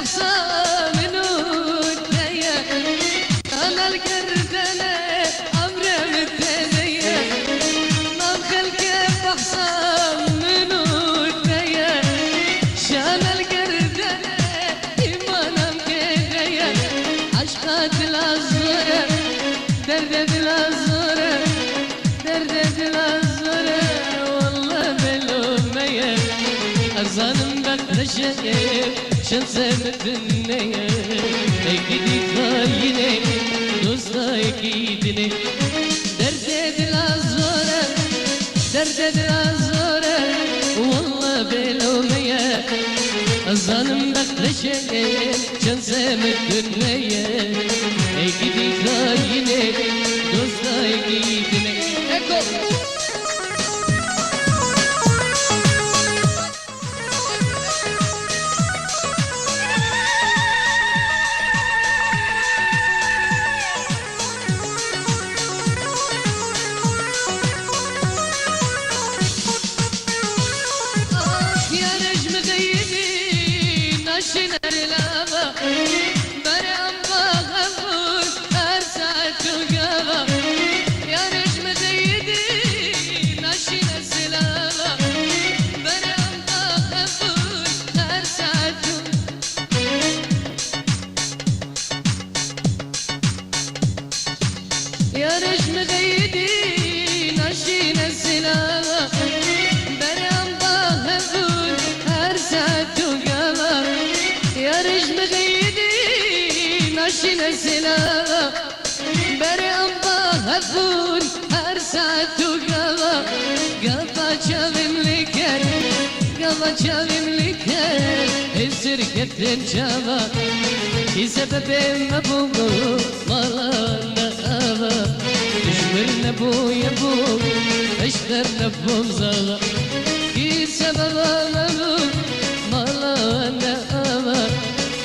بحصى منو تيا أنا القردنة عمري متنية ما بخلك بحصى منو تيا شان القردنة إيمانا مكيدية عشقات العزورة دردة العزورة دردة العزورة والله بالأمية أرزان بقرشة شمسة الدنيا اكيدي خاينة دوستا اكيدني دردة العزورة دردة العزورة والله بالأمية الظالم بقرشة شمسة الدنيا اكيدي خاينة دوستا اكيدني شنر لابا برام بغفور أرسعت وقابا يا نجم زيدي ناشين السلابا برام بغفور أرسعت يا نجم زيدي ناشين السلابا برام بغفور أرسعت وقابا يا رجم غيدي ناشين السلام برام بغفور أرسعت وقابا قابا شابم لكر قابا شابم لكر السرقة شابا في سبب مبوغو مالانا آبا تشمر نبو يبو اشتر نبو مزاغا في سبب مبوغو مالانا آبا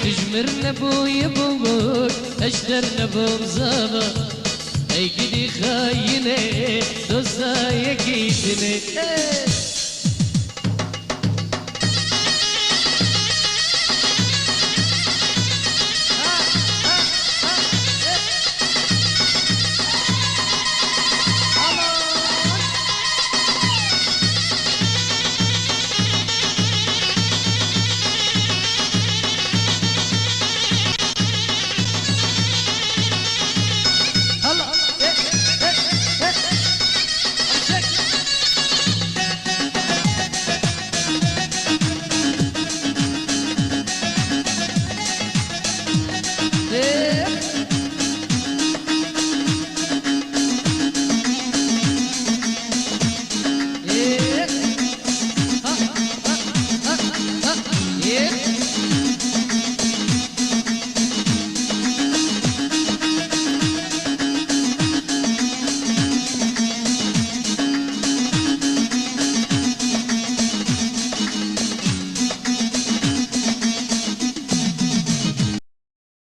تجمر نبو يبو اشتر نبو مزاغا اي قدي خاينة دوستا يكيدني